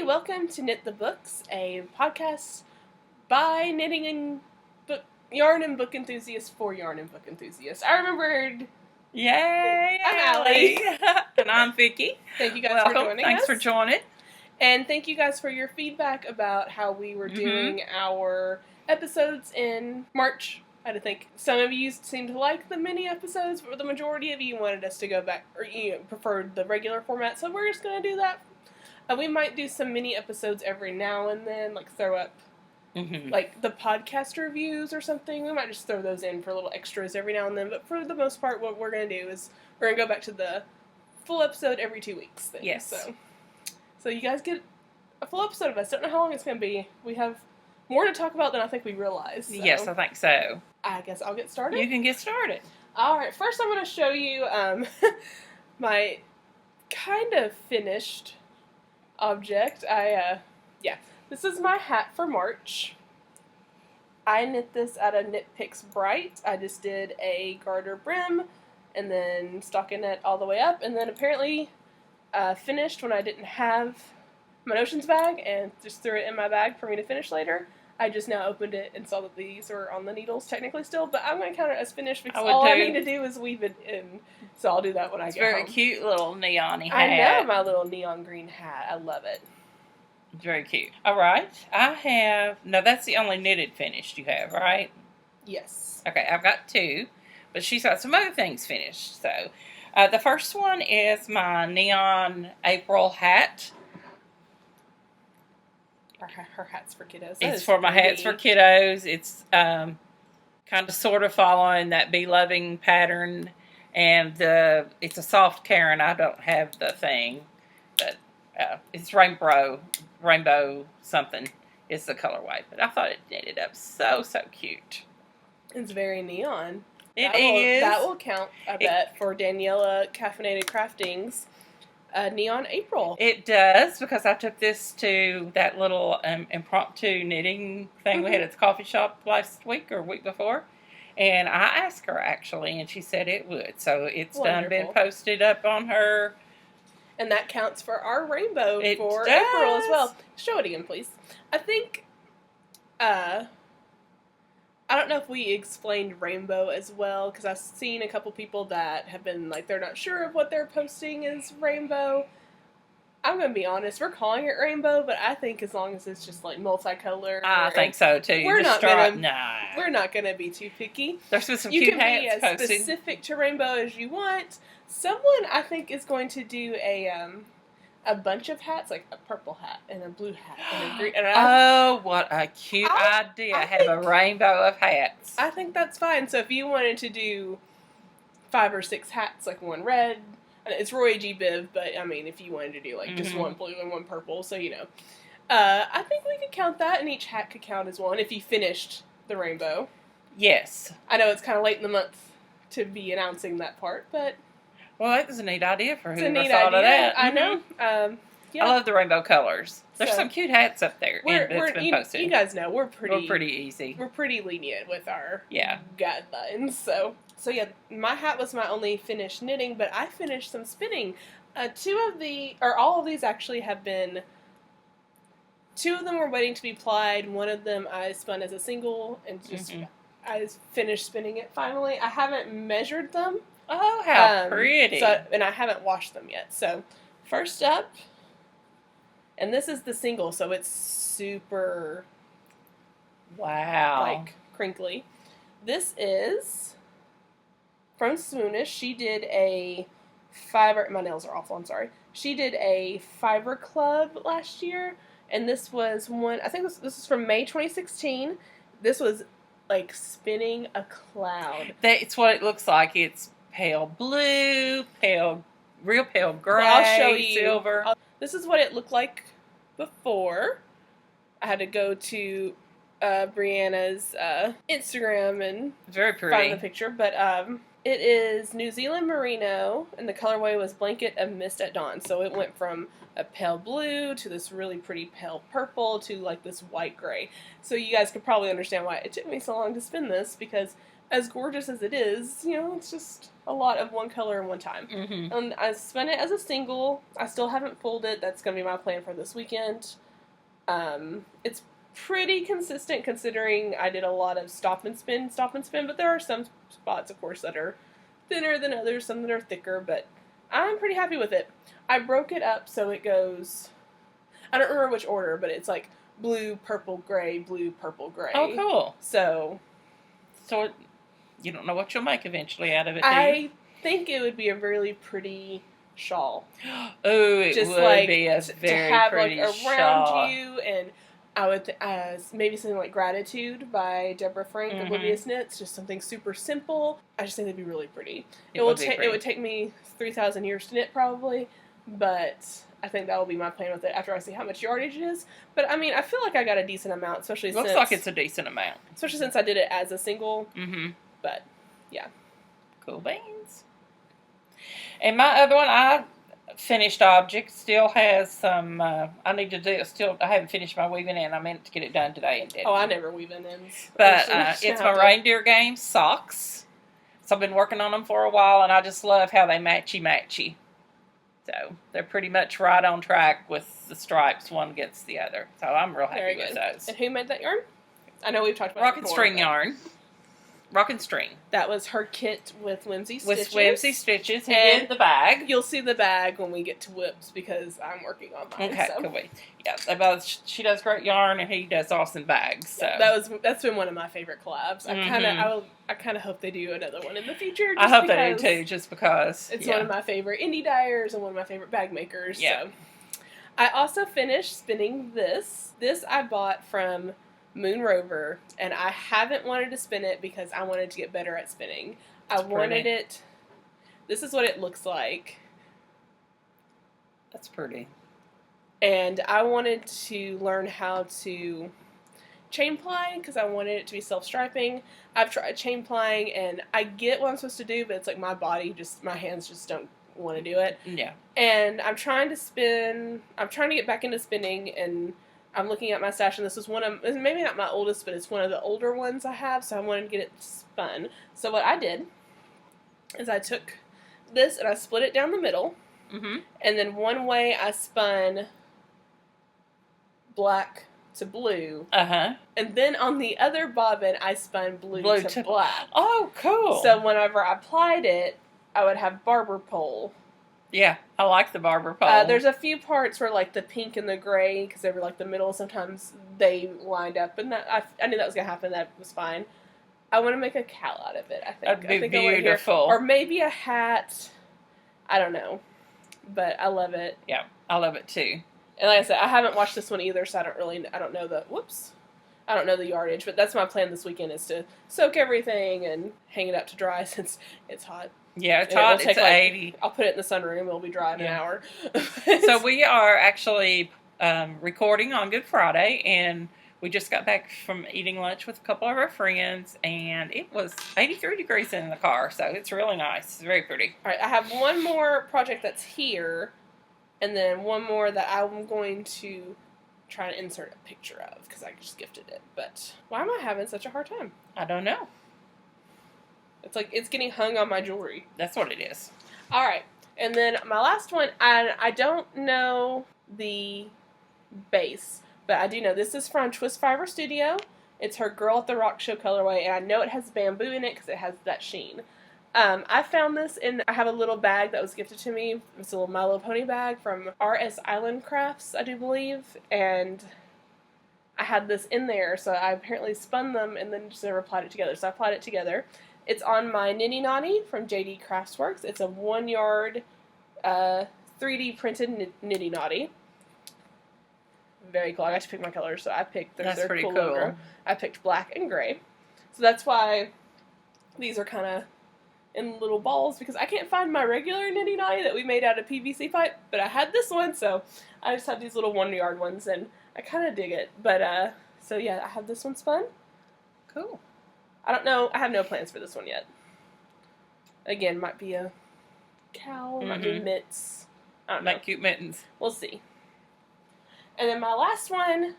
welcome to Knit the Books, a podcast by knitting and yarn and book enthusiasts for yarn and book enthusiasts. I remembered. Yay! I'm Allie. And I'm Vicki. Thank you guys for joining us. Thanks for joining. And thank you guys for your feedback about how we were doing our episodes in March. I think some of you seemed to like the mini episodes, but the majority of you wanted us to go back, or preferred the regular format, so we're just going to do that. We might do some mini episodes every now and then, like throw up like the podcast reviews or something. We might just throw those in for little extras every now and then, but for the most part, what we're going to do is we're going to go back to the full episode every 2 weeks thing. Yes. So you guys get a full episode of us. Don't know how long it's going to be. We have more to talk about than I think we realize. So Yes, I think so. I guess I'll get started. You can get started. Alright, first I'm going to show you my kind of finished object. This is my hat for March. I knit this out of Knit Picks Bright. I just did a garter brim and then stockinette all the way up, and then apparently finished when I didn't have my notions bag and just threw it in my bag for me to finish later. I just now opened it and saw that these are on the needles technically still, but I'm going to count it as finished because all I need to do is weave it in. So I'll do that when I get home. It's very cute little neon-y hat. I know my little neon green hat. I love it. It's very cute. All right. No, that's the only knitted finished you have, right? Yes. Okay, I've got 2, but she's got some other things finished. So the first one is my neon April hat. Her hat's for kiddos. It's for my hats for kiddos. It's kind of sort of following that Be Loving pattern, and it's a soft Karen. I don't have the thing, but it's rainbow something is the colorway. But I thought it knitted up so cute. It's very neon. That will count, I bet, for Daniela Caffeinated Craftings. Neon April. It does, because I took this to that little impromptu knitting thing we had at the coffee shop last week or week before, and I asked her actually, and she said it would. So it's been posted up on her, and that counts for our rainbow for does. April as well. Show it again, please. I think I don't know if we explained rainbow as well, because I've seen a couple people that have been like, they're not sure of what they're posting is rainbow. I'm going to be honest, we're calling it rainbow, but I think as long as it's just like multicolored. I think so too. We're not going to be too picky. There's some you cute can hats be as posted. specific to rainbow as you want. Someone, I think, is going to do a bunch of hats, like a purple hat and a blue hat and a green. And what a cute idea! Have a rainbow of hats. I think that's fine. So if you wanted to do 5 or 6 hats, like one red, and it's Roy G. Biv, but I mean, if you wanted to do like just one blue and one purple, so I think we could count that, and each hat could count as one if you finished the rainbow. Yes. I know it's kind of late in the month to be announcing that part, but. Well, that was a neat idea for whoever thought of that. I know. I love the rainbow colors. There's some cute hats up there that's been posted. You guys know we're pretty easy. We're pretty lenient with our guidelines. So yeah, my hat was my only finished knitting, but I finished some spinning. All of these actually have been. 2 of them were waiting to be plied. One of them I spun as a single, and I finished spinning it finally. I haven't measured them. Oh, how pretty. And I haven't washed them yet. So, first up, and this is the single, so it's super, crinkly. This is from Swoonish. She did a my nails are awful, I'm sorry. She did a fiber club last year, and this was one, I think this is from May 2016. This was like spinning a cloud. That's what it looks like. It's pale blue, real pale gray, well, I'll show you. Silver. This is what it looked like before. I had to go to Brianna's Instagram and very pretty. Find the picture. But it is New Zealand Merino, and the colorway was Blanket of Mist at Dawn. So it went from a pale blue to this really pretty pale purple to like this white gray. So you guys could probably understand why it took me so long to spin this, because as gorgeous as it is, it's just a lot of one color in one time. Mm-hmm. And I spun it as a single. I still haven't folded. That's going to be my plan for this weekend. It's pretty consistent considering I did a lot of stop and spin, but there are some spots, of course, that are thinner than others, some that are thicker, but I'm pretty happy with it. I broke it up so it goes, I don't remember which order, but it's like blue, purple, gray, blue, purple, gray. Oh, cool. So you don't know what you'll make eventually out of it, do I you? think it would be a really pretty shawl. Oh, it Just would be a very to have pretty like shawl. around you, and I would maybe something like Gratitude by Deborah Frank, Oblivious Knits, just something super simple. I just think it'd be really pretty. It would take me 3,000 years to knit probably, but I think that will be my plan with it after I see how much yardage it is. But I mean, I feel like I got a decent amount, especially Looks like it's a decent amount. Especially since I did it as a single. Mm-hmm. But yeah, cool beans. And my other one, I finished object, still has some. I need to do. I haven't finished my weaving in. I meant to get it done today and didn't. Oh, I never weave in ends. But it's my Reindeer Games socks. So I've been working on them for a while, and I just love how they matchy. So they're pretty much right on track with the stripes one against the other. So I'm real happy with those. And who made that yarn? I know we've talked about Rock and String yarn. Rock and String. That was her kit with Whimsy Stitches. With Whimsy Stitches. And did the bag. You'll see the bag when we get to Whips because I'm working on mine. Okay, cool. Yeah, she does great yarn and he does awesome bags. So that's been one of my favorite collabs. I kind of hope they do another one in the future. I hope they do too, just because it's one of my favorite indie dyers and one of my favorite bag makers. Yeah. So. I also finished spinning this. This I bought from Moon Rover, and I haven't wanted to spin it because I wanted to get better at spinning. I wanted it. This is what it looks like. That's pretty. And I wanted to learn how to chain ply because I wanted it to be self-striping. I've tried chain plying, and I get what I'm supposed to do, but it's like my hands just don't want to do it. Yeah. And I'm trying to get back into spinning, and I'm looking at my stash, and this is maybe not my oldest, but it's one of the older ones I have, so I wanted to get it spun. So what I did is I took this and I split it down the middle, and then one way I spun black to blue, and then on the other bobbin I spun blue to black. Oh, cool. So whenever I plied it, I would have barber pole. Yeah, I like the barber pole. There's a few parts where like the pink and the gray, because they were like the middle, sometimes they lined up, and I knew that was gonna happen. That was fine. I want to make a cowl out of it. I think that'd be beautiful, or maybe a hat. I don't know, but I love it. Yeah, I love it too. And like I said, I haven't watched this one either, so I don't know the yardage. But that's my plan this weekend, is to soak everything and hang it up to dry since it's hot. Yeah, it's hot. It's 80. I'll put it in the sunroom. It'll be dry in an hour. So we are actually recording on Good Friday, and we just got back from eating lunch with a couple of our friends, and it was 83 degrees in the car, so it's really nice. It's very pretty. All right, I have one more project that's here, and then one more that I'm going to try to insert a picture of because I just gifted it. But why am I having such a hard time? I don't know. It's like it's getting hung on my jewelry. That's what it is. All right. And then my last one, I don't know the base, but I do know this is from Twist Fiber Studio. It's her Girl at the Rock Show colorway, and I know it has bamboo in it because it has that sheen. I found this I have a little bag that was gifted to me. It's a little My Little Pony bag from R.S. Island Crafts, I do believe, and I had this in there, so I apparently spun them and then just never applied it together. So I applied it together. It's on my Nitty Notty from JD Craftsworks. It's a 1 yard 3D printed Nitty Notty. Very cool. I got to pick my colors, so I picked their pretty cool logo. I picked black and gray. So that's why these are kind of in little balls, because I can't find my regular Nitty Notty that we made out of PVC pipe, but I had this one, so I just have these little 1 yard ones, and I kind of dig it. But, so yeah, I have this one spun. Cool. I don't know. I have no plans for this one yet. Again, might be a cowl, might be mitts. I don't know. Like cute mittens. We'll see. And then my last one,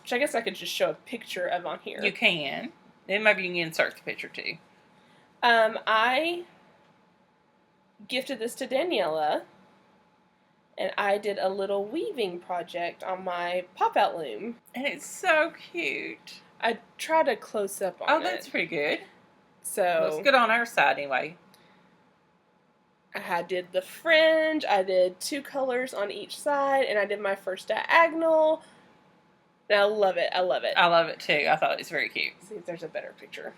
which I guess I could just show a picture of on here. You can. Then maybe you can insert the picture too. I gifted this to Daniela, and I did a little weaving project on my pop-out loom. And it's so cute. I tried a close-up on it. Oh, that's pretty good. So looks good on our side anyway. I did the fringe, I did 2 colors on each side, and I did my first diagonal. And I love it. I love it. I love it too. I thought it was very cute. Let's see if there's a better picture.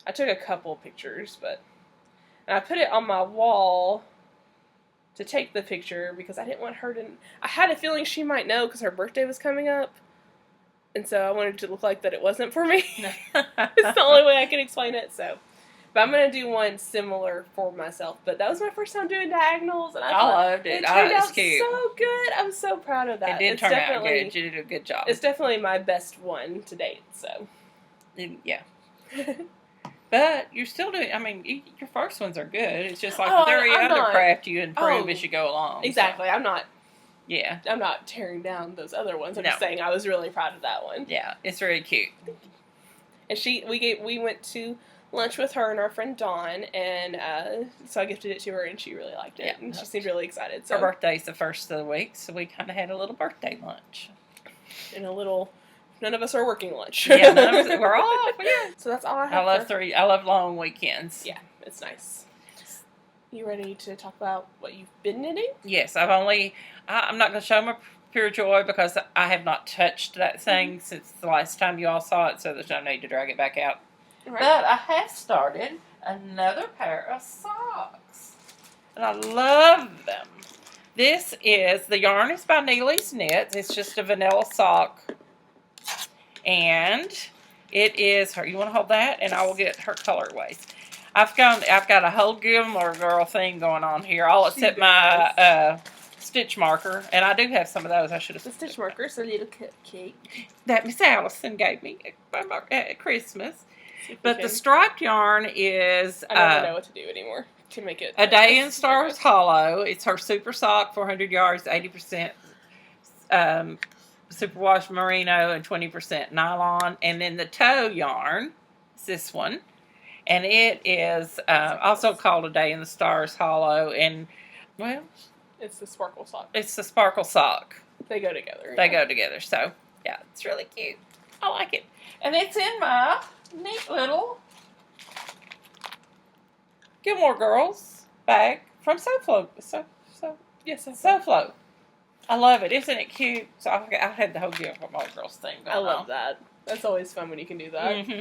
I took a couple pictures, and I put it on my wall to take the picture because I didn't want her to. I had a feeling she might know because her birthday was coming up, and so I wanted it to look like that it wasn't for me. It's the only way I can explain it. So, but I'm gonna do one similar for myself. But that was my first time doing diagonals, and I loved it. It turned out cute. so good. I'm so proud of that. It did turn out good. You did a good job. It's definitely my best one to date. So, yeah. But you're still doing, I mean, your first ones are good. It's just like with every other craft you improve as you go along. Exactly. So. I'm not tearing down those other ones. I'm just saying I was really proud of that one. Yeah, it's very cute. And we went to lunch with her and our friend Dawn, and so I gifted it to her, and she really liked it. Yeah, and she seemed really excited. So her birthday's the first of the week, so we kind of had a little birthday lunch. And a little... None of us are working lunch. Yeah, we're all off. Yeah. So that's all I have. I love long weekends. Yeah, it's nice. You ready to talk about what you've been knitting? Yes, I'm not going to show my pure joy because I have not touched that thing since the last time you all saw it, so there's no need to drag it back out. Right. But I have started another pair of socks, and I love them. This is, the yarn is by Neely's Knits. It's just a vanilla sock. And it is her. You want to hold that, and I will get her colorways. I've got a whole Gilmore Girl thing going on here, all except my stitch marker, and I do have some of those. I should have. The stitch marker's a little cupcake that Miss Allison gave me at Christmas. But the striped yarn is. I don't know what to do anymore to make it. A Day in Stars Hollow. It's her super sock, 400 yards, 80%. Superwash merino and 20% nylon, and then the toe yarn is this one, and it is also called A Day in the Stars Hollow, and well, it's the sparkle sock. It's the sparkle sock. They go together. They go together. So yeah, it's really cute. I like it, and it's in my neat little Gilmore Girls bag from SoFlo. SoFlo. I love it. Isn't it cute? So I had the whole Gilmore Girls thing going on. I love that. That's always fun when you can do that. Mm-hmm.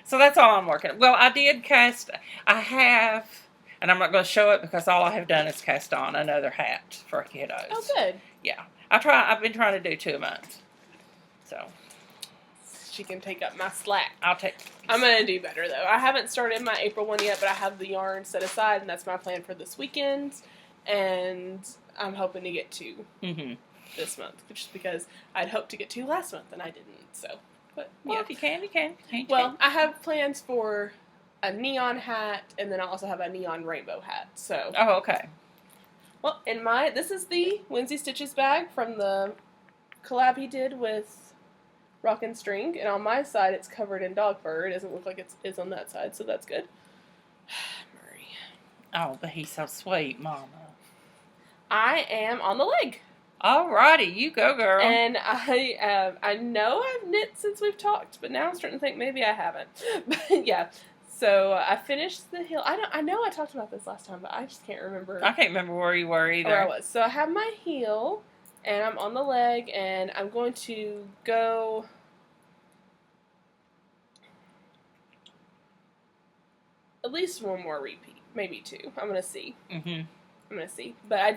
So that's all I'm working on. Well, I did cast, I have, and I'm not going to show it because all I have done is cast on another hat for Kiddos. Oh, good. Yeah. I've been trying to do 2 a month. So. She can take up my slack. I'm going to do better, though. I haven't started my April one yet, but I have the yarn set aside, and that's my plan for this weekend. And I'm hoping to get 2 this month, just because I'd hoped to get 2 last month, and I didn't, so. But, well, if you can, you can. Well, I have plans for a neon hat, and then I also have a neon rainbow hat, so. Oh, okay. Well, this is the Whimsy Stitches bag from the collab he did with Rock and String, and on my side it's covered in dog fur. It doesn't look like it is on that side, so that's good. Murray. Oh, but he's so sweet, Mama. I am on the leg. Alrighty, you go, girl. And I know I've knit since we've talked, but now I'm starting to think maybe I haven't. But yeah, so I finished the heel. I know I talked about this last time, but I just can't remember. I can't remember where you were either. Where I was. So I have my heel, and I'm on the leg, and I'm going to go. At least one more repeat, maybe 2. I'm gonna see. I'm going to see. But I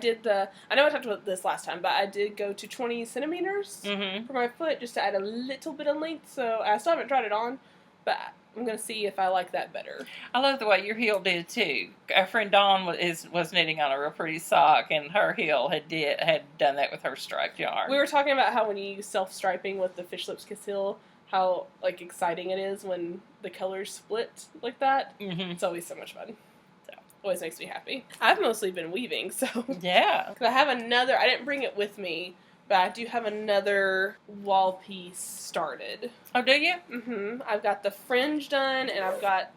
know I talked about this last time, but I did go to 20 centimeters for my foot just to add a little bit of length. So I still haven't tried it on, but I'm going to see if I like that better. I love the way your heel did too. Our friend Dawn was knitting on a real pretty sock, and her heel had done that with her striped yarn. We were talking about how when you use self-striping with the Fish Lips Kiss heel, how like exciting it is when the colors split like that. It's always so much fun. Always makes me happy. I've mostly been weaving, so. Yeah. Because I have another, I didn't bring it with me, But I do have another wall piece started. Oh, do you? Mm-hmm. I've got the fringe done, and I've got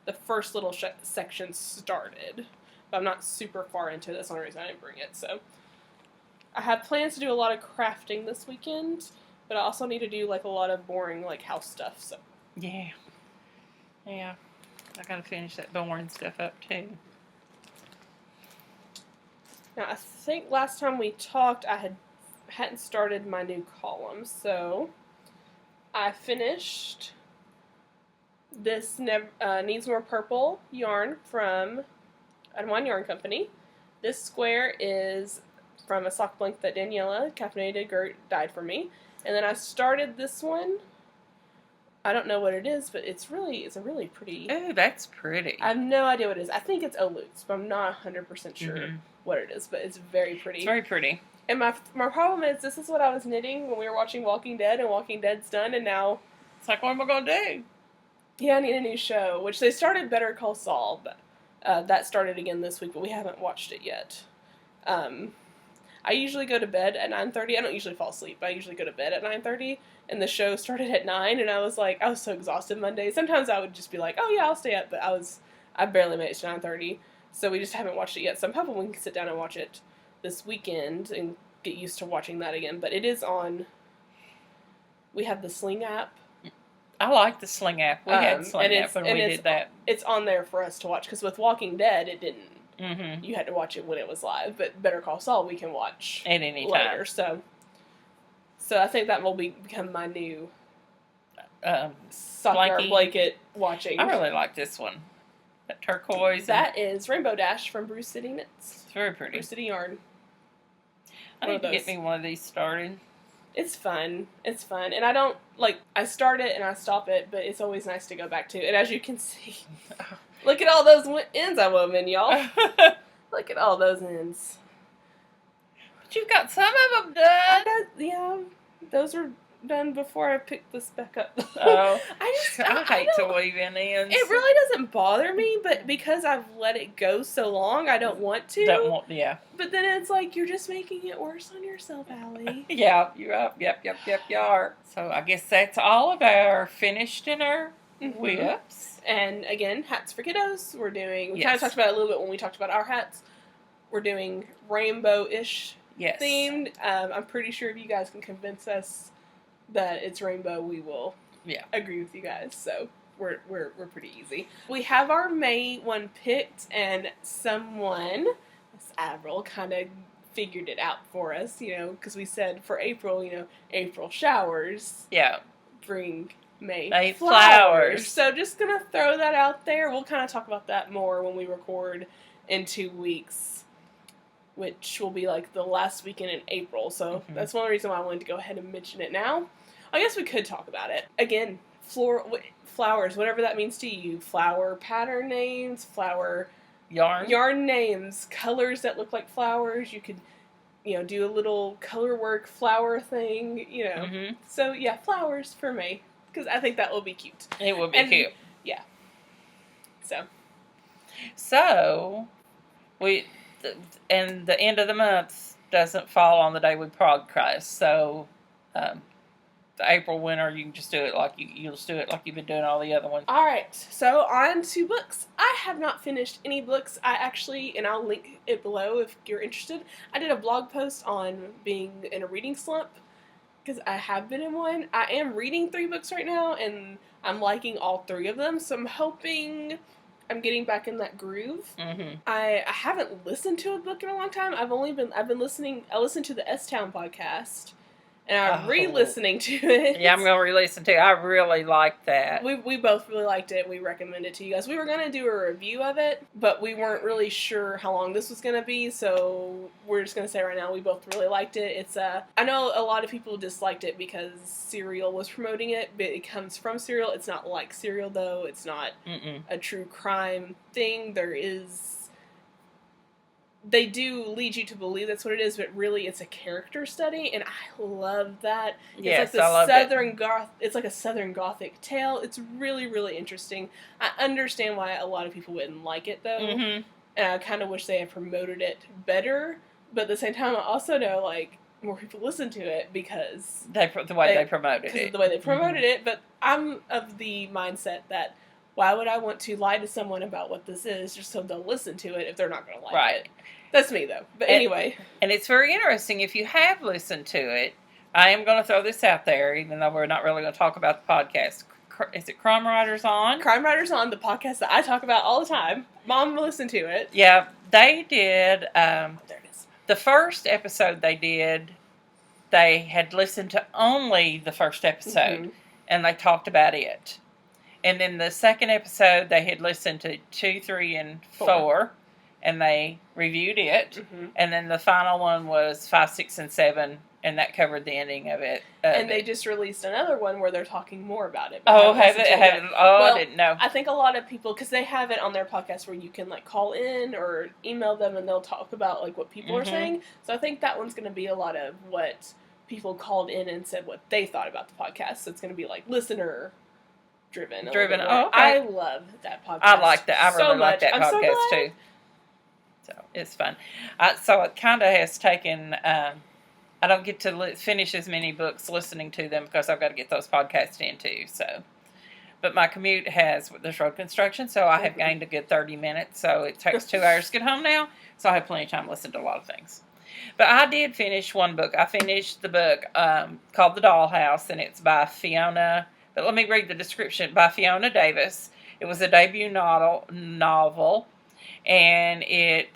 the first little section started. But I'm not super far into it. That's the only reason I didn't bring it. So I have plans to do a lot of crafting this weekend, but I also need to do like a lot of boring like house stuff. So yeah. I gotta finish that boring stuff up too. Now I think last time we talked, I hadn't started my new column, so I finished this Needs More Purple yarn from One Yarn Company. This square is from a sock blanket that Daniela, Caffeinated Gert, dyed for me. And then I started this one. I don't know what it is, but it's a really pretty. Oh, that's pretty. I have no idea what it is. I think it's Olutz, but I'm not 100% sure what it is, but it's very pretty. It's very pretty. And my problem is, this is what I was knitting when we were watching Walking Dead, and Walking Dead's done, and now it's like, what am I going to do? Yeah, I need a new show, which they started Better Call Saul, but that started again this week, but we haven't watched it yet. I usually go to bed at 9:30. I don't usually fall asleep, but I usually go to bed at 9:30, and the show started at 9, and I was so exhausted Monday. Sometimes I would just be like, oh yeah, I'll stay up, but I barely made it to 9:30, so we just haven't watched it yet, so I'm hoping we can sit down and watch it this weekend and get used to watching that again. But it is on, we have the Sling app. I like the Sling app. We had Sling app when we did that. It's on there for us to watch, because with Walking Dead, it didn't. Mm-hmm. You had to watch it when it was live, but Better Call Saul we can watch at any later. time. So I think that will become my new sock blanket watching. I really like this one. That turquoise. That is Rainbow Dash from Brew City Knits. It's very pretty. Brew City Yarn. I need to get me one of these started. It's fun. It's fun. And I don't, I start it and I stop it, but it's always nice to go back to. And as you can see, look at all those ends I wove in, y'all. Look at all those ends. But you've got some of them done. Yeah, those were done before I picked this back up. Oh, I hate to weave in ends. It really doesn't bother me, but because I've let it go so long, I don't want to. Yeah. But then it's like, you're just making it worse on yourself, Allie. Yeah, you're up. Yep, you are. So I guess that's all of our finished in our whips. And again, hats for kiddos. We kind of talked about it a little bit when we talked about our hats. We're doing rainbow-ish themed. I'm pretty sure if you guys can convince us that it's rainbow, we will agree with you guys. So we're pretty easy. We have our May one picked, and someone, Miss Avril, kind of figured it out for us, because we said for April, April showers. Yeah. Bring May flowers. So just going to throw that out there. We'll kind of talk about that more when we record in 2 weeks, which will be the last weekend in April. So that's one reason why I wanted to go ahead and mention it now. I guess we could talk about it. Again, flowers, whatever that means to you. Flower pattern names, flower yarn names, colors that look like flowers. You could, do a little color work flower thing, So, yeah, flowers for me, because I think that will be cute. It will be cute. Yeah. So, and the end of the month doesn't fall on the day we podcast, so the April winter, you can just do it you'll just do it like you've been doing all the other ones. All right, so on to books. I have not finished any books. And I'll link it below if you're interested. I did a blog post on being in a reading slump, because I have been in one. I am reading 3 books right now, and I'm liking all 3 of them, so I'm hoping I'm getting back in that groove. I haven't listened to a book in a long time. I listened to the S-Town podcast, and I'm re-listening to it. Yeah, I'm going to re-listen to it. I really liked that. We both really liked it. We recommend it to you guys. We were going to do a review of it, but we weren't really sure how long this was going to be, so we're just going to say right now we both really liked it. It's I know a lot of people disliked it because Serial was promoting it, but it comes from Serial. It's not like Serial, though. It's not a true crime thing. They do lead you to believe that's what it is, but really it's a character study, and I love that. Yes, It's like a Southern Gothic tale. It's really, really interesting. I understand why a lot of people wouldn't like it, though, and I kind of wish they had promoted it better, but at the same time, I also know, more people listen to it because the way they promoted because it. of the way they promoted it. But I'm of the mindset that why would I want to lie to someone about what this is just so they'll listen to it if they're not going to like it? That's me, though. But anyway. And it's very interesting. If you have listened to it, I am going to throw this out there, even though we're not really going to talk about the podcast. Is it Crime Writers On? Crime Writers On, the podcast that I talk about all the time. Mom will listen to it. Yeah, they did. There it is. The first episode they had listened to only the first episode, and they talked about it. And then the second episode, they had listened to 2, 3, and 4, and they reviewed it. And then the final one was 5, 6, and 7, and that covered the ending of it. And they just released another one where they're talking more about it. Oh, have it? I didn't know. I think a lot of people, because they have it on their podcast where you can like call in or email them, and they'll talk about like what people are saying. So I think that one's going to be a lot of what people called in and said what they thought about the podcast. So it's going to be like listener driven. Oh, okay. I love that podcast. I like that. I really like that I'm podcast too. So it's fun. So it kind of has taken. I don't get to finish as many books listening to them because I've got to get those podcasts in too. So, but my commute there's road construction, so I have gained a good 30 minutes. So it takes 2 hours to get home now. So I have plenty of time to listen to a lot of things. But I did finish one book. I finished the book called The Dollhouse, and it's by Fiona. But let me read the description. By Fiona Davis. It was a debut novel, and it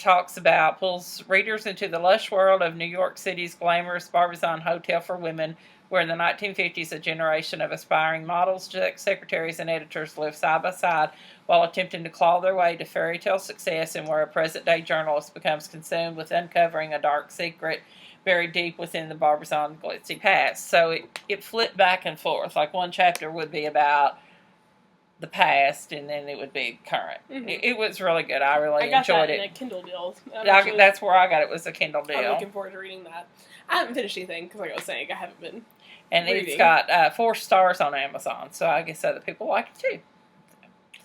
pulls readers into the lush world of New York City's glamorous Barbizon Hotel for Women, where in the 1950s a generation of aspiring models, secretaries, and editors lived side by side while attempting to claw their way to fairy tale success, and where a present-day journalist becomes consumed with uncovering a dark secret buried deep within the Barbizon glitzy past. So it flipped back and forth. Like one chapter would be about the past, and then it would be current. It was really good. I really enjoyed it. I got that in a Kindle deal. That's where I got it. It was a Kindle deal. I'm looking forward to reading that. I haven't finished anything because, like I was saying, I haven't been reading. It's got 4 stars on Amazon, so I guess other people like it too.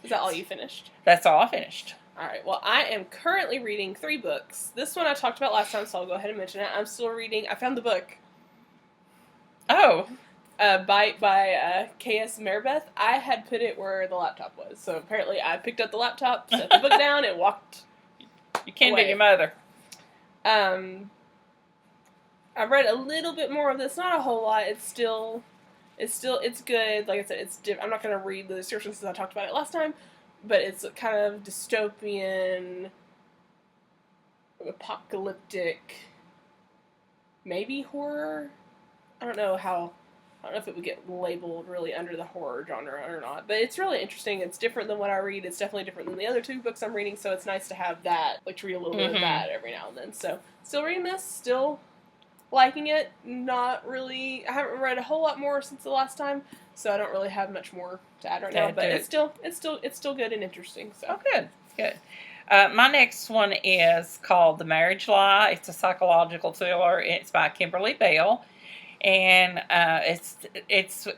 Is that all you finished? That's all I finished. All right. Well, I am currently reading 3 books. This one I talked about last time, so I'll go ahead and mention it. I'm still reading. I found the book. Oh. By K.S. Maribeth. I had put it where the laptop was, so apparently I picked up the laptop, set the book down, and walked. You can't do your mother. I read a little bit more of this. Not a whole lot. It's good. Like I said, I'm not going to read the description since I talked about it last time. But it's kind of dystopian, apocalyptic, maybe horror. I don't know if it would get labeled really under the horror genre or not. But it's really interesting. It's different than what I read. It's definitely different than the other 2 books I'm reading. So it's nice to have that, like to read a little bit of that every now and then. So still reading this, still liking it. Not really. I haven't read a whole lot more since the last time. So I don't really have much more to add right now, but it's still good and interesting. So good. My next one is called The Marriage Lie. It's a psychological thriller. It's by Kimberly Bell, and it's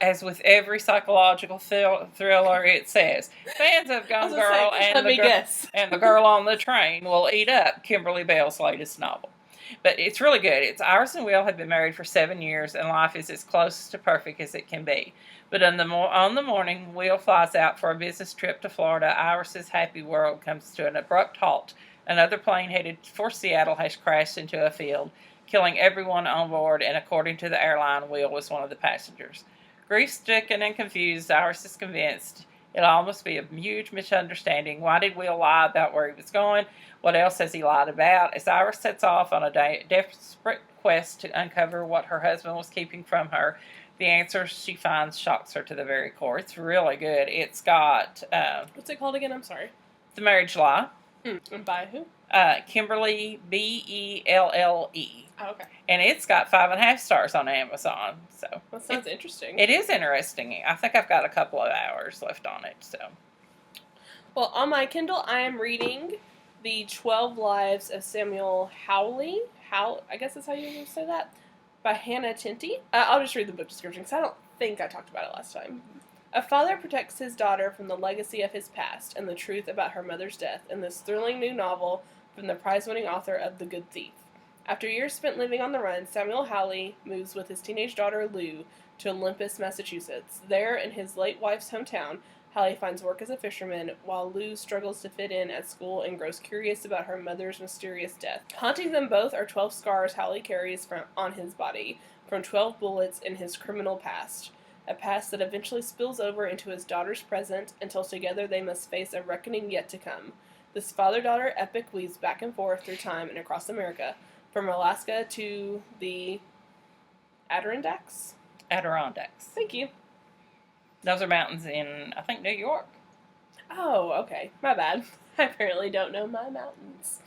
as with every psychological thriller. It says fans of Gone Girl and the Girl on the Train will eat up Kimberly Bell's latest novel. But it's really good. Iris and Will have been married for 7 years, and life is as close to perfect as it can be. But on the morning Will flies out for a business trip to Florida, Iris's happy world comes to an abrupt halt. Another plane headed for Seattle has crashed into a field, killing everyone on board, and according to the airline, Will was one of the passengers. Grief-stricken and confused, Iris is convinced it'll almost be a huge misunderstanding. Why did Will lie about where he was going? What else has he lied about? As Iris sets off on a desperate quest to uncover what her husband was keeping from her, the answer she finds shocks her to the very core. It's really good. It's got... what's it called again? I'm sorry. The Marriage Lie. And by who? Kimberly, Belle. Oh, okay. And it's got 5.5 stars on Amazon. So that sounds interesting. It is interesting. I think I've got a couple of hours left on it. So, well, on my Kindle, I am reading The 12 Lives of Samuel Howley. I guess that's how you say that. By Hannah Tinty. I'll just read the book description because I don't think I talked about it last time. A father protects his daughter from the legacy of his past and the truth about her mother's death in this thrilling new novel from the prize-winning author of The Good Thief. After years spent living on the run, Samuel Halley moves with his teenage daughter Lou to Olympus, Massachusetts. There, in his late wife's hometown, Halley finds work as a fisherman, while Lou struggles to fit in at school and grows curious about her mother's mysterious death. Haunting them both are 12 scars Halley carries on his body, from 12 bullets in his criminal past. A past that eventually spills over into his daughter's present, until together they must face a reckoning yet to come. This father-daughter epic weaves back and forth through time and across America, from Alaska to the Adirondacks. Adirondacks. Thank you. Those are mountains in, I think, New York. Oh, okay. My bad. I apparently don't know my mountains.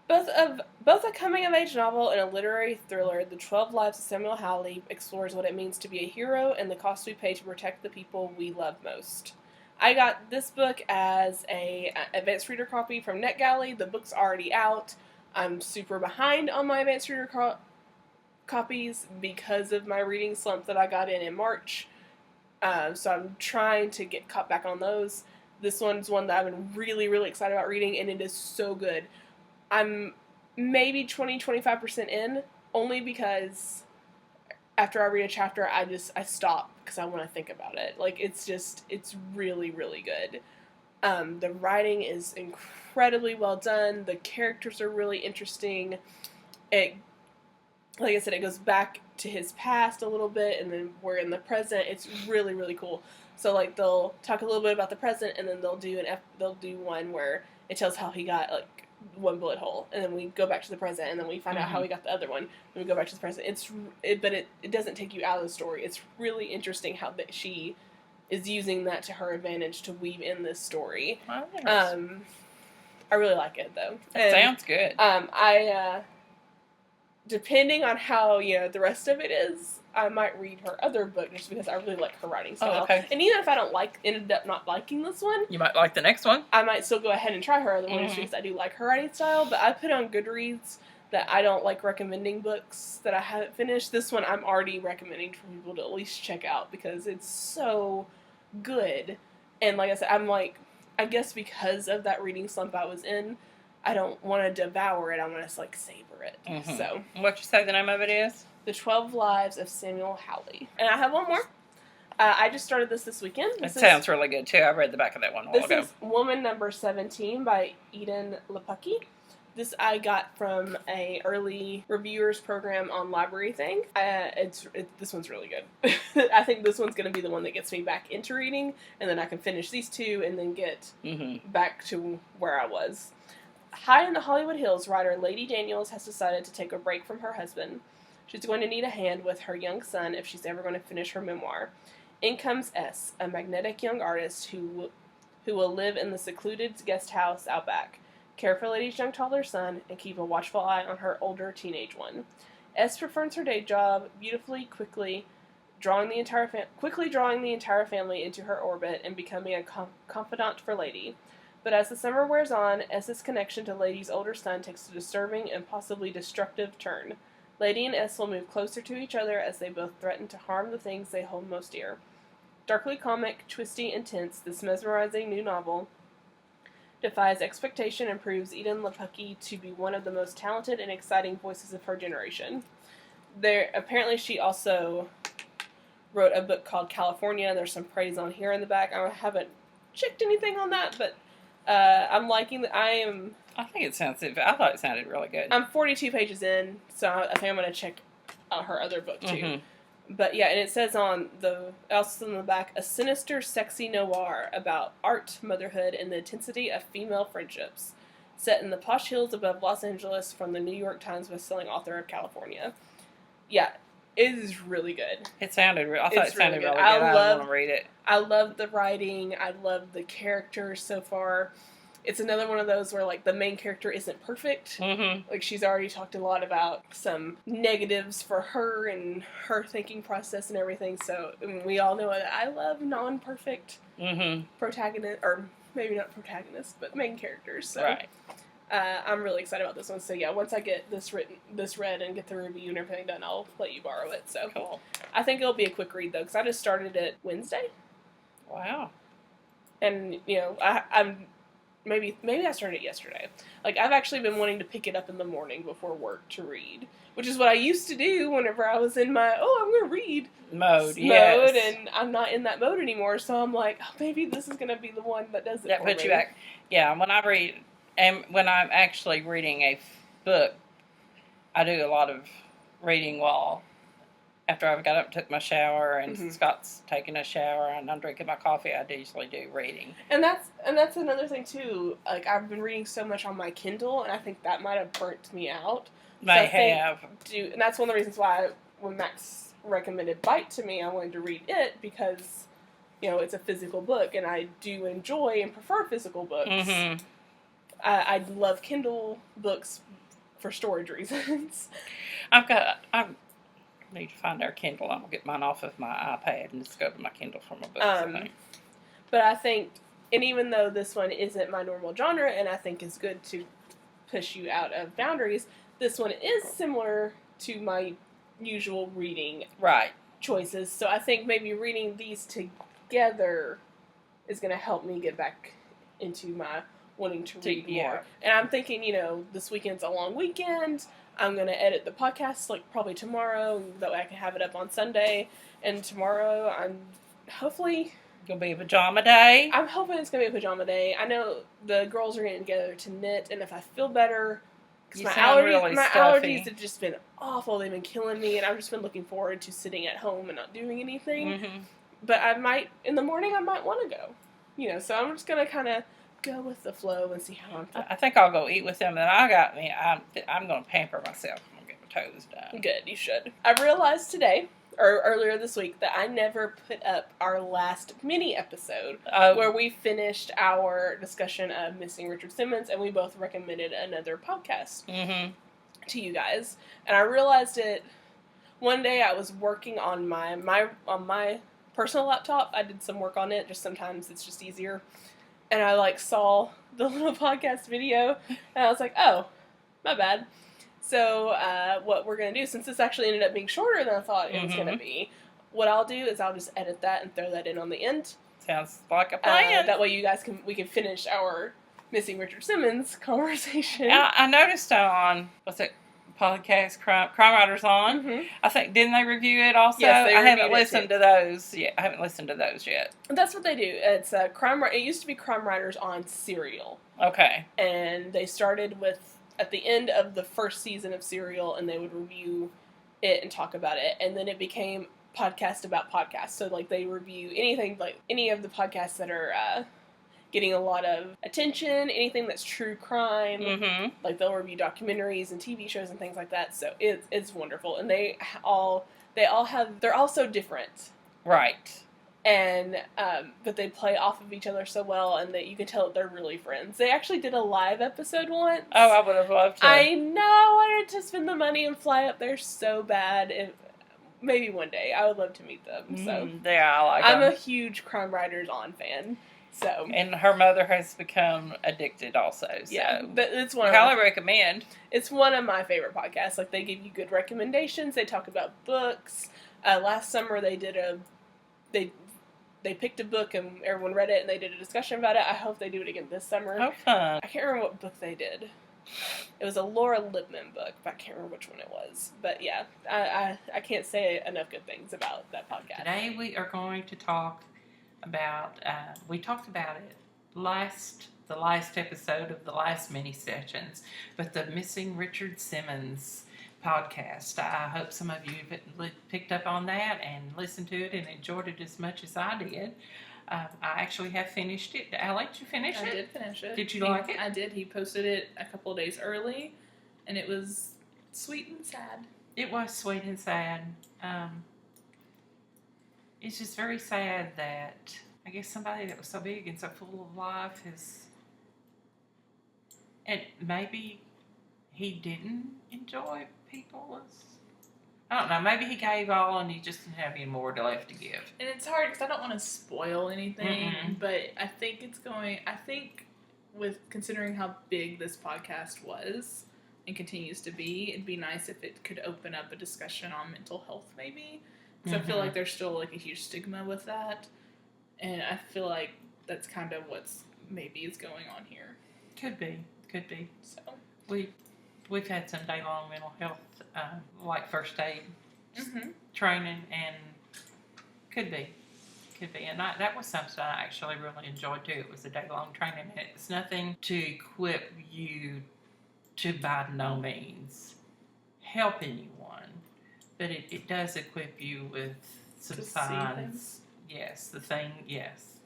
Both a coming-of-age novel and a literary thriller, The 12 Lives of Samuel Halley explores what it means to be a hero and the cost we pay to protect the people we love most. I got this book as a advanced reader copy from NetGalley. The book's already out. I'm super behind on my advanced reader copies because of my reading slump that I got in March. So I'm trying to get caught back on those. This one's one that I've been really, really excited about reading, and it is so good. I'm maybe 20-25% in, only because after I read a chapter, I stop because I want to think about it. Like, it's really, really good. The writing is incredibly well done. The characters are really interesting. Like I said, it goes back to his past a little bit, and then we're in the present. It's really, really cool. So, like, they'll talk a little bit about the present, and then they'll do one where it tells how he got, like, one bullet hole, and then we go back to the present, and then we find out how he got the other one, and we go back to the present. But it doesn't take you out of the story. It's really interesting how she is using that to her advantage to weave in this story. I really like it, though. Sounds good. Depending on how, the rest of it is, I might read her other book just because I really like her writing style. Oh, okay. And even if I ended up not liking this one, you might like the next one. I might still go ahead and try her other one just because I do like her writing style. But I put on Goodreads that I don't like recommending books that I haven't finished. This one I'm already recommending for people to at least check out because it's so good. And like I said, I guess because of that reading slump I was in, I don't want to devour it. I want to, savor it. So, what you say the name of it is? The 12 Lives of Samuel Halley. And I have one more. I just started this weekend. It sounds really good, too. I read the back of that one a while ago. This is Woman Number 17 by Eden Lepke. This I got from a early reviewers program on Library Thing. This one's really good. I think this one's going to be the one that gets me back into reading, and then I can finish these two and then get back to where I was. High in the Hollywood Hills, writer Lady Daniels has decided to take a break from her husband. She's going to need a hand with her young son if she's ever going to finish her memoir. In comes S, a magnetic young artist who will live in the secluded guest house out back, care for Lady's young toddler son, and keep a watchful eye on her older teenage one. S prefers her day job quickly drawing the entire family into her orbit and becoming a confidant for Lady. But as the summer wears on, S's connection to Lady's older son takes a disturbing and possibly destructive turn. Lady and S will move closer to each other as they both threaten to harm the things they hold most dear. Darkly comic, twisty, intense, this mesmerizing new novel defies expectation and proves Eden Lepke to be one of the most talented and exciting voices of her generation. Apparently she also wrote a book called California, and there's some praise on here in the back. I haven't checked anything on that, but I'm liking that. I thought it sounded really good. I'm 42 pages in, so I think I'm going to check out her other book too. But yeah, and it says also in the back, a sinister, sexy noir about art, motherhood, and the intensity of female friendships, set in the posh hills above Los Angeles, from the New York Times bestselling author of California. Yeah, it is really good. I thought it sounded really good. I want to read it. I love the writing. I love the characters so far. It's another one of those where, the main character isn't perfect. She's already talked a lot about some negatives for her and her thinking process and everything, so we all know that I love non-perfect protagonists, or maybe not protagonists, but main characters, so. Right. I'm really excited about this one, so yeah, once I get this read and get the review and everything done, I'll let you borrow it, so. Cool. I think it'll be a quick read, though, because I just started it Wednesday. Wow. And, I'm maybe I started it yesterday. Like, I've actually been wanting to pick it up in the morning before work to read, which is what I used to do whenever I was in my, I'm going to read mode, yes. and I'm not in that mode anymore, so I'm like, maybe this is going to be the one that does it that for puts me. you back. Yeah, when I read, and when I'm actually reading a book, I do a lot of reading after I've got up and took my shower and Scott's taking a shower and I'm drinking my coffee, I usually do reading. And that's another thing too. Like, I've been reading so much on my Kindle, and I think that might have burnt me out. May have. And that's one of the reasons why when Max recommended Bite to me, I wanted to read it because, it's a physical book, and I do enjoy and prefer physical books. Mm-hmm. I love Kindle books for storage reasons. I need to find our Kindle. I'm going to get mine off of my iPad and just go to my Kindle for my books. But I think, and even though this one isn't my normal genre, and I think is good to push you out of boundaries, this one is similar to my usual reading choices. So I think maybe reading these together is going to help me get back into my wanting to read more. And I'm thinking, this weekend's a long weekend. I'm going to edit the podcast, probably tomorrow, that way I can have it up on Sunday. And tomorrow, I'm hopefully... Gonna be a pajama day? I'm hoping it's going to be a pajama day. I know the girls are getting together to knit, and if I feel better... Because my allergies have just been awful. They've been killing me, and I've just been looking forward to sitting at home and not doing anything. Mm-hmm. But in the morning, I might want to go. So I'm just going to kind of go with the flow and see how I'm feeling. I think I'll go eat with them, and I'm going to pamper myself. I'm going to get my toes done. Good, you should. I realized today, or earlier this week, that I never put up our last mini episode where we finished our discussion of Missing Richard Simmons, and we both recommended another podcast to you guys. And I realized it one day. I was working on my personal laptop. I did some work on it. Just sometimes it's just easier. And I saw the little podcast video, and I was like, oh, my bad. So what we're going to do, since this actually ended up being shorter than I thought it was going to be, what I'll do is I'll just edit that and throw that in on the end. Sounds like a plan. That way you guys we can finish our Missing Richard Simmons conversation. I noticed on, podcast Crime Writers On. Mm-hmm. I think, didn't they review it also? Yes, they I haven't listened to those yet. I haven't listened to those yet. That's what they do. It's it used to be Crime Writers On Serial. Okay. And they started at the end of the first season of Serial, and they would review it and talk about it. And then it became podcast about podcasts. So, they review anything, any of the podcasts that are getting a lot of attention, anything that's true crime. Mm-hmm. They'll review documentaries and TV shows and things like that. So it's wonderful. And they're all so different. Right. And, but they play off of each other so well, and that you can tell that they're really friends. They actually did a live episode once. Oh, I would have loved to. I know, I wanted to spend the money and fly up there so bad. Maybe one day, I would love to meet them. So yeah, I like them. I'm a huge Crime Writers On fan. So, and her mother has become addicted also. So. Yeah, but it's highly recommend. It's one of my favorite podcasts. They give you good recommendations. They talk about books. Last summer they did they picked a book and everyone read it and they did a discussion about it. I hope they do it again this summer. Oh, fun! I can't remember what book they did. It was a Laura Lippman book, but I can't remember which one it was. But yeah, I can't say enough good things about that podcast. Today we are going to talk about, we talked about it the last episode of the last mini sessions, but the Missing Richard Simmons podcast. I hope some of you have picked up on that and listened to it and enjoyed it as much as I did. I actually have finished it. Allie, did you finish it? I did finish it. Did you like it? I did. He posted it a couple of days early, and it was sweet and sad. It was sweet and sad. It's just very sad that I guess somebody that was so big and so full of life and maybe he didn't enjoy people. I don't know. Maybe he gave all and he just didn't have any more left to give. And it's hard because I don't want to spoil anything, but I think with considering how big this podcast was and continues to be, it'd be nice if it could open up a discussion on mental health maybe. Because I feel there's still a huge stigma with that. And I feel like that's kind of what's maybe is going on here. Could be. So We've had some day-long mental health, like first aid training, and could be. And that was something I actually really enjoyed too. It was a day-long training. It's nothing to equip you to, by no means, help anyone, but it does equip you with some to see signs. things. Yes.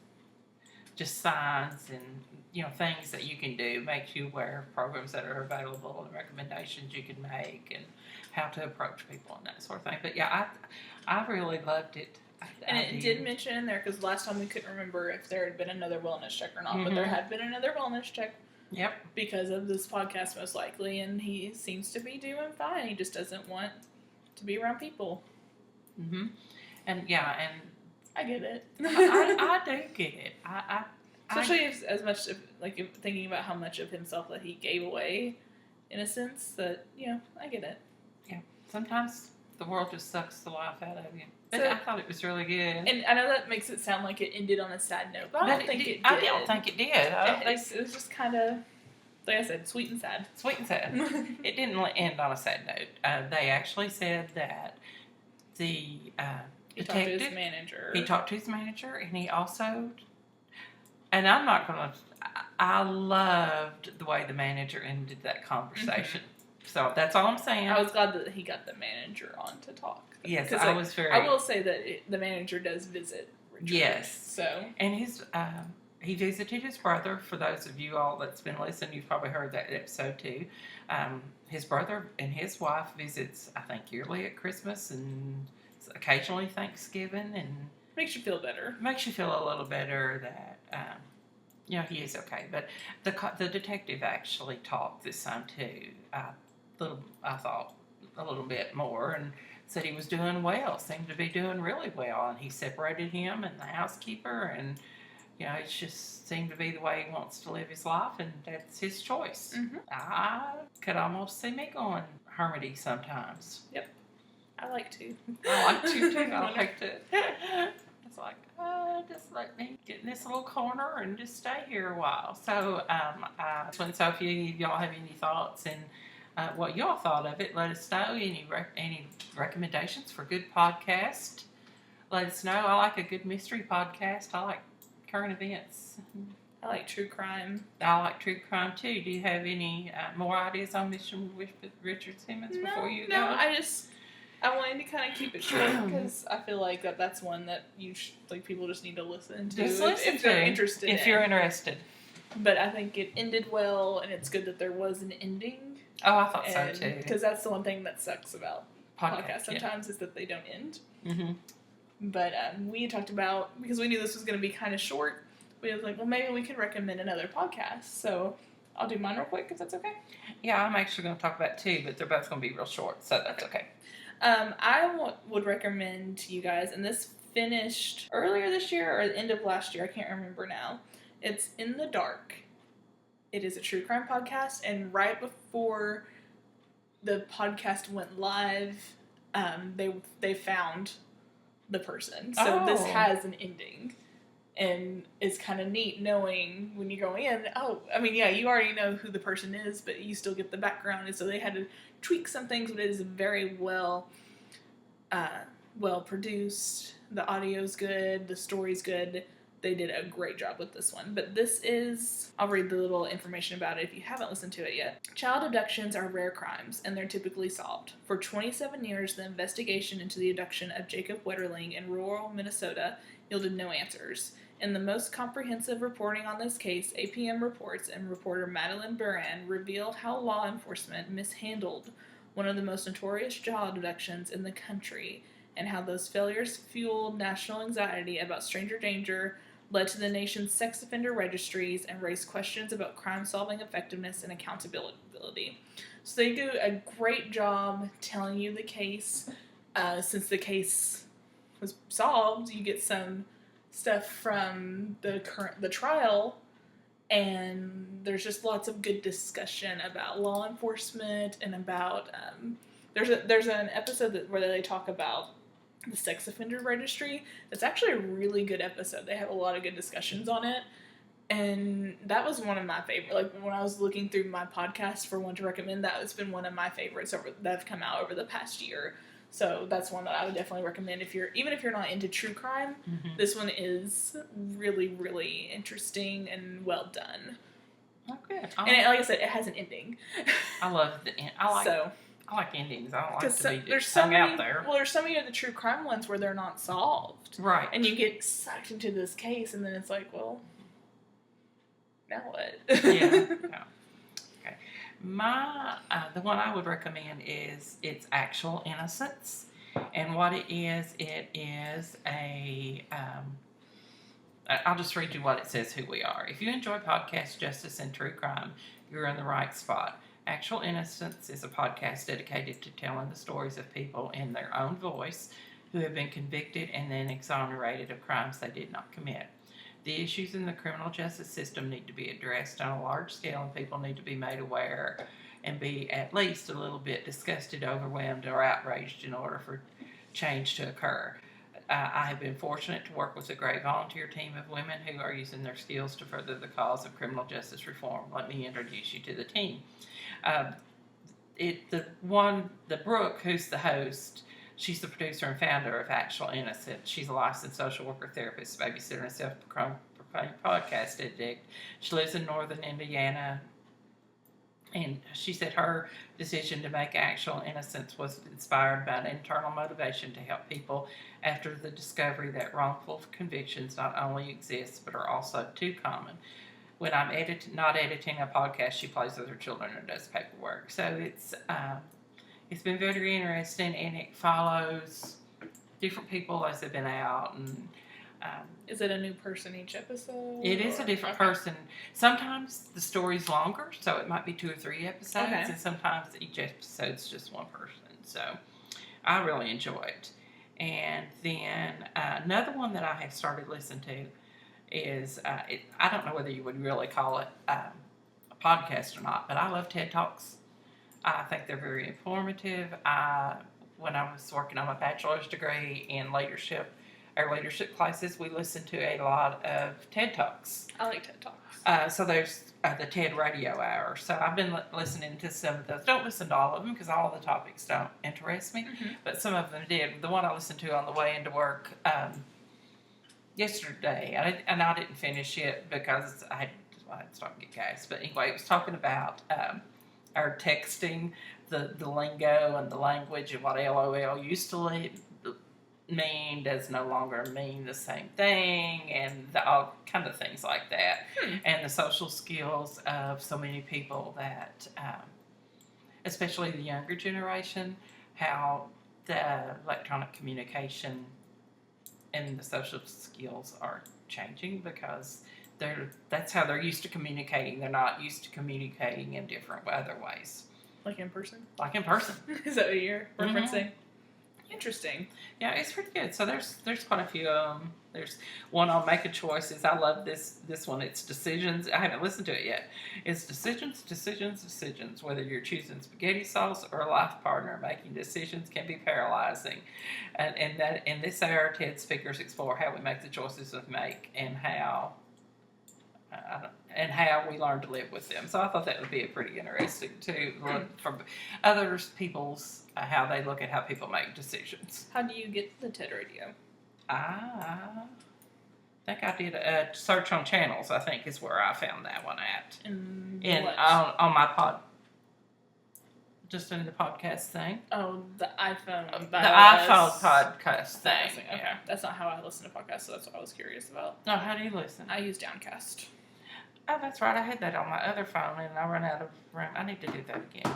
Just signs and, things that you can do, makes you aware of programs that are available and recommendations you can make and how to approach people and that sort of thing. But yeah, I really loved it. And it did mention in there, because last time we couldn't remember if there had been another wellness check or not, but there had been another wellness check. Yep. Because of this podcast, most likely, and he seems to be doing fine. He just doesn't want to be around people. And I get it. I do get it. Especially as much of, thinking about how much of himself that he gave away, in a sense, that, I get it. Yeah. Sometimes the world just sucks the life out of you. But I thought it was really good. And I know that makes it sound like it ended on a sad note, but I don't think it did. I don't think it did. It was just kind of, like I said, sweet and sad. It didn't end on a sad note. They actually said that the He talked to his manager. He talked to his manager, and he also, and I'm not going to, I loved the way the manager ended that conversation. So that's all I'm saying. I was glad that he got the manager on to talk. Yes, I was very. I will say that the manager does visit Richard. Yes. So. And he visited his brother. For those of you all that's been listening, you've probably heard that episode too. His brother and his wife visits, I think, yearly at Christmas and occasionally Thanksgiving, and makes you feel better. Makes you feel a little better that he is okay. But the detective actually talked this time too. I thought a little bit more, and said he was doing well. Seemed to be doing really well, and he separated him and the housekeeper, and it just seemed to be the way he wants to live his life, and that's his choice. I could almost see me going hermity sometimes. Yep. I like to. I like to too. I like to. It's like, just let me get in this little corner and just stay here a while. So, so if y'all have any thoughts and what y'all thought of it, let us know. Any recommendations for good podcast? Let us know. I like a good mystery podcast. I like current events. I like true crime. I like true crime too. Do you have any more ideas on Mission with Richard Simmons before you go? No, I wanted to kind of keep it short because I feel like that's one that people just need to listen to if they're interested. If you're interested. But I think it ended well, and it's good that there was an ending. Oh, I thought so too. Because that's the one thing that sucks about podcasts sometimes is that they don't end. But we talked about, because we knew this was going to be kind of short, we was like, well, maybe we could recommend another podcast. So I'll do mine real quick if that's okay. Yeah, I'm actually going to talk about two, but they're both going to be real short, so that's okay. I would recommend to you guys, and this finished earlier this year or the end of last year, I can't remember now. It's In the Dark. It is a true crime podcast, and right before the podcast went live, they found the person. So this has an ending, and it's kind of neat knowing when you're going in. You already know who the person is, but you still get the background, and so they had to tweak some things, but it is very well produced. The audio's good, the story's good. They did a great job with this one. But I'll read the little information about it if you haven't listened to it yet. Child abductions are rare crimes, and they're typically solved. For 27 years, the investigation into the abduction of Jacob Wetterling in rural Minnesota yielded no answers. In the most comprehensive reporting on this case, APM Reports and reporter Madeline Buran reveal how law enforcement mishandled one of the most notorious child abductions in the country, and how those failures fueled national anxiety about stranger danger, led to the nation's sex offender registries, and raised questions about crime-solving effectiveness and accountability. So they do a great job telling you the case. Since the case was solved, you get some stuff from the trial, and there's just lots of good discussion about law enforcement and about there's an episode where they talk about the sex offender registry. That's actually a really good episode. They have a lot of good discussions on it, And that was one of my favorite. Like, when I was looking through my podcast for one to recommend, that has been one of my favorites that have come out over the past year. So that's one that I would definitely recommend even if you're not into true crime. Mm-hmm. This one is really, really interesting and well done. Oh, good. And like I said, it has an ending. I love the end. I like endings. I don't like to be hung out there. Well, there's so many of the true crime ones where they're not solved. Right. And you get sucked into this case, and then it's like, well, now what? Yeah. Okay. The one I would recommend is It's Actual Innocence. And what it is a, I'll just read you what it says, who we are. If you enjoy podcasts, justice, and true crime, you're in the right spot. Actual Innocence is a podcast dedicated to telling the stories of people in their own voice who have been convicted and then exonerated of crimes they did not commit. The issues in the criminal justice system need to be addressed on a large scale, and people need to be made aware and be at least a little bit disgusted, overwhelmed, or outraged in order for change to occur. I have been fortunate to work with a great volunteer team of women who are using their skills to further the cause of criminal justice reform. Let me introduce you to the team. The Brooke, who's the host, she's the producer and founder of Actual Innocence. She's a licensed social worker, therapist, babysitter, and self-proclaimed podcast addict. She lives in northern Indiana. And she said her decision to make Actual Innocence was inspired by an internal motivation to help people after the discovery that wrongful convictions not only exist but are also too common. When I'm not editing a podcast, she plays with her children and does paperwork. So it's been very interesting, and it follows different people as they've been out. And is it a new person each episode? It is a different person. Sometimes the story's longer, so it might be 2 or 3 episodes, and sometimes each episode's just one person. So I really enjoy it. And then another one that I have started listening to is, I don't know whether you would really call it a podcast or not, but I love TED Talks. I think they're very informative. When I was working on my bachelor's degree in leadership classes, we listened to a lot of TED Talks. I like TED Talks. So there's the TED Radio Hour. So I've been listening to some of those. Don't listen to all of them because all of the topics don't interest me, but some of them did. The one I listened to on the way into work yesterday, and I didn't finish it because I had started to get gas. But anyway, it was talking about our texting, the lingo and the language, and what LOL used to mean does no longer mean the same thing, and all kind of things like that. And the social skills of so many people that, especially the younger generation, how the electronic communication and the social skills are changing because that's how they're used to communicating. They're not used to communicating in different other ways. Like in person? Like in person. Is that what you're referencing? Interesting. Yeah, it's pretty good. So there's quite a few of them. There's one on making choices. I love this one. It's decisions. I haven't listened to it yet. It's decisions. Whether you're choosing spaghetti sauce or a life partner, making decisions can be paralyzing. And in this hour, TED speakers explore how we make the choices we make and how we learn to live with them. So I thought that would be a pretty interesting to look from other people's how they look at how people make decisions. How do you get the TED Radio? I think I did a search on channels. I think is where I found that one at. On my pod, just in the podcast thing. Oh, the iPhone. The iPhone podcast thing. Okay, yeah. That's not how I listen to podcasts. So that's what I was curious about. No, how do you listen? I use Downcast. Oh, that's right. I had that on my other phone, and I ran out of room. I need to do that again.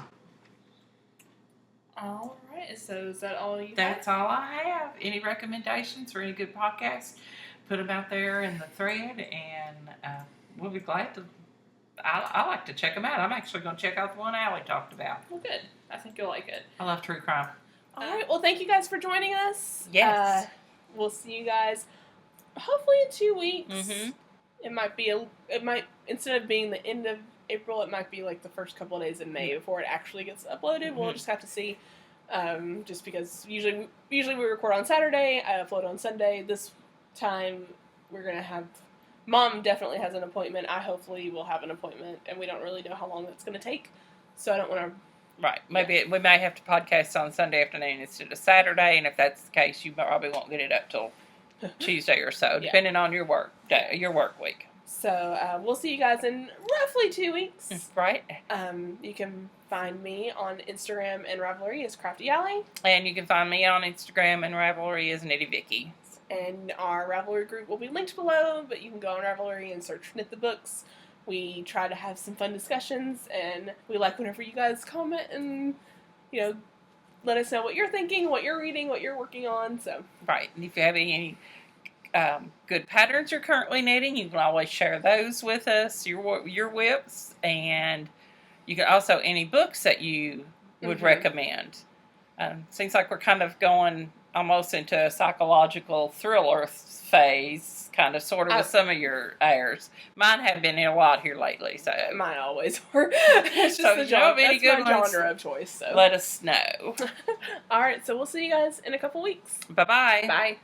All right. So is that all you have? That's all I have. Any recommendations for any good podcasts? Put them out there in the thread, and we'll be glad to. I like to check them out. I'm actually going to check out the one Allie talked about. Well, good. I think you'll like it. I love true crime. All right. Well, thank you guys for joining us. Yes. We'll see you guys hopefully in 2 weeks. Mm-hmm. It might instead of being the end of April, it might be like the first couple of days in May before it actually gets uploaded. Mm-hmm. We'll just have to see. Just because usually we record on Saturday, I upload on Sunday. This time we're gonna have Mom definitely has an appointment. I hopefully will have an appointment, and we don't really know how long that's going to take. So I don't want to. Right. Maybe we may have to podcast on Sunday afternoon instead of Saturday, and if that's the case, you probably won't get it up till Tuesday or so, depending on your work day, your work week. So we'll see you guys in roughly 2 weeks. Right. You can find me on Instagram and Ravelry as Crafty Allie. And you can find me on Instagram and Ravelry as Knitty Vicki. And our Ravelry group will be linked below, but you can go on Ravelry and search Knit the Books. We try to have some fun discussions, and we like whenever you guys comment and, let us know what you're thinking, what you're reading, what you're working on. So right. And if you have any good patterns you're currently knitting, you can always share those with us, your whips, and you can also any books that you would recommend. Seems like we're kind of going almost into a psychological thriller phase, kind of, sort of, with some of your airs. Mine have been in a lot here lately, so. Mine always were. It's just so the if you know of any good genre of choice. So. Let us know. All right, so we'll see you guys in a couple weeks. Bye-bye. Bye.